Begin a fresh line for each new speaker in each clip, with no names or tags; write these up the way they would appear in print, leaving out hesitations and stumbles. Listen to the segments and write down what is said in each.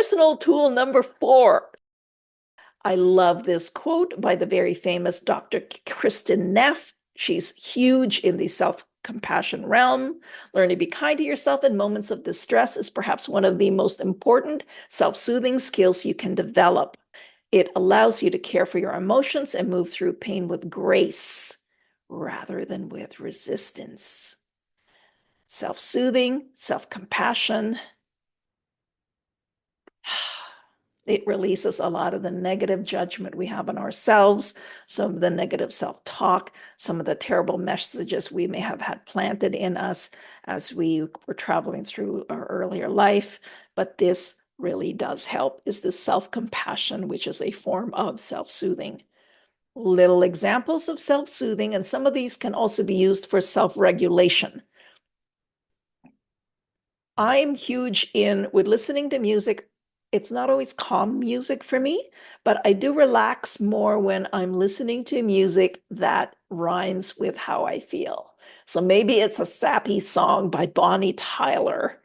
Arsenal tool number 4. I love this quote by the very famous Dr. Kristen Neff. She's huge in the self-compassion realm. Learn to be kind to yourself in moments of distress is perhaps one of the most important self-soothing skills you can develop. It allows you to care for your emotions and move through pain with grace rather than with resistance. Self-soothing, self-compassion. It releases a lot of the negative judgment we have on ourselves, some of the negative self-talk, some of the terrible messages we may have had planted in us as we were traveling through our earlier life. But this really does help, is the self-compassion, which is a form of self-soothing. Little examples of self-soothing, and some of these can also be used for self-regulation. I'm huge with listening to music. It's not always calm music for me, but I do relax more when I'm listening to music that rhymes with how I feel. So maybe it's a sappy song by Bonnie Tyler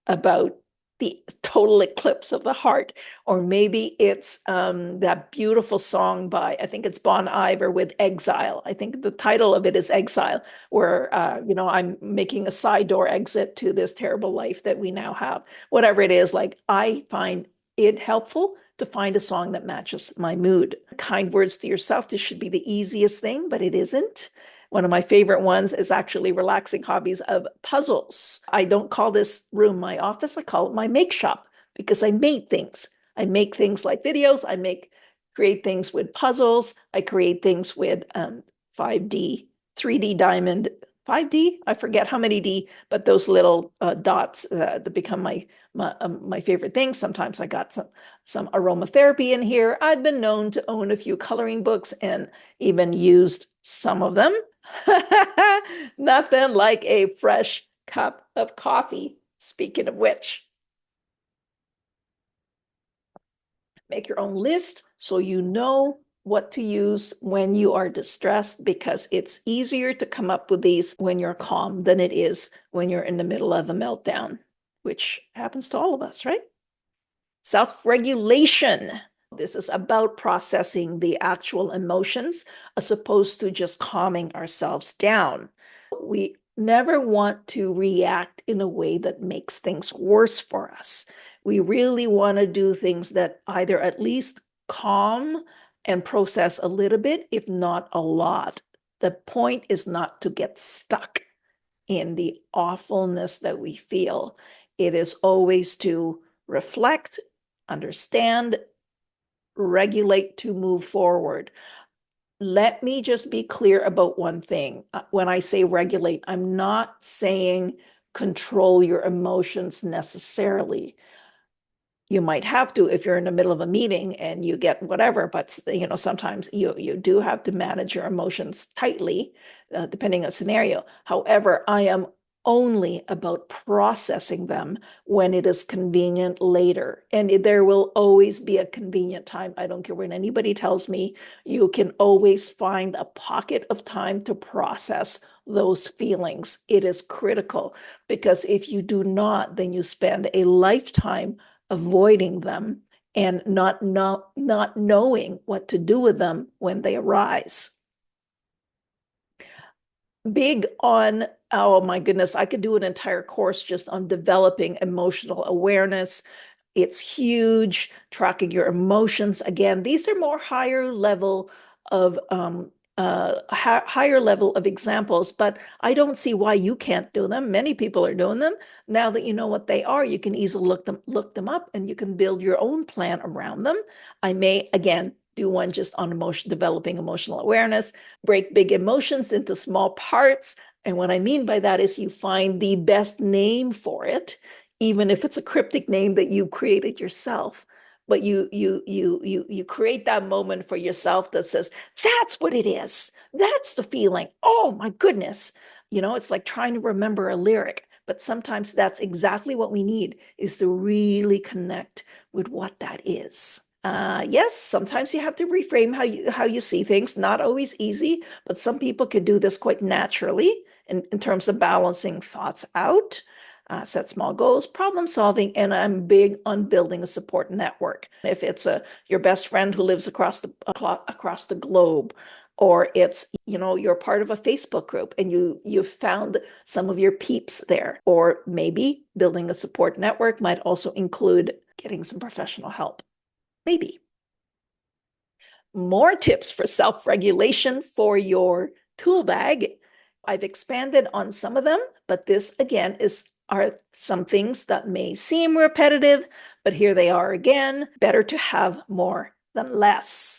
about the total eclipse of the heart, or maybe it's that beautiful song by, I think it's Bon Iver with Exile. I think the title of it is Exile, where I'm making a side door exit to this terrible life that we now have. Whatever it is, like, I find it helpful to find a song that matches my mood. Kind words to yourself, this should be the easiest thing, but it isn't. One of my favorite ones is actually relaxing hobbies of puzzles. I don't call this room my office. I call it my make shop because I made things. I make things like videos. Create things with puzzles. I create things with 5D, 3D diamond, 5D. I forget how many D, but those little dots that become my favorite things. Sometimes I got some aromatherapy in here. I've been known to own a few coloring books and even used some of them. Nothing like a fresh cup of coffee. Speaking of which, make your own list so you know what to use when you are distressed, because it's easier to come up with these when you're calm than it is when you're in the middle of a meltdown, which happens to all of us, right? Self-regulation. This is about processing the actual emotions as opposed to just calming ourselves down. We never want to react in a way that makes things worse for us. We really want to do things that either at least calm and process a little bit, if not a lot. The point is not to get stuck in the awfulness that we feel. It is always to reflect, understand, regulate to move forward. Let me just be clear about one thing. When I say regulate, I'm not saying control your emotions necessarily. You might have to if you're in the middle of a meeting and you get whatever, but sometimes you do have to manage your emotions tightly, depending on the scenario. However, I am only about processing them when it is convenient later. And there will always be a convenient time. I don't care when anybody tells me, you can always find a pocket of time to process those feelings. It is critical, because if you do not, then you spend a lifetime avoiding them and not knowing what to do with them when they arise. Big on, oh my goodness, I could do an entire course just on developing emotional awareness. It's huge. Tracking your emotions. Again, these are more higher level of examples, but I don't see why you can't do them. Many people are doing them. Now that you know what they are, you can easily look them up, and you can build your own plan around them. I may, again, do one just on developing emotional awareness, break big emotions into small parts. And what I mean by that is you find the best name for it, even if it's a cryptic name that you created yourself. But you create that moment for yourself that says, that's what it is. That's the feeling. Oh my goodness. It's like trying to remember a lyric, but sometimes that's exactly what we need, is to really connect with what that is. Yes, sometimes you have to reframe how you see things. Not always easy, but some people can do this quite naturally in terms of balancing thoughts out. set small goals, problem solving, and I'm big on building a support network. If it's your best friend who lives across the globe, or it's you're part of a Facebook group and you've found some of your peeps there, or maybe building a support network might also include getting some professional help. Maybe. More tips for self-regulation for your tool bag. I've expanded on some of them, but this again are some things that may seem repetitive, but here they are again. Better to have more than less.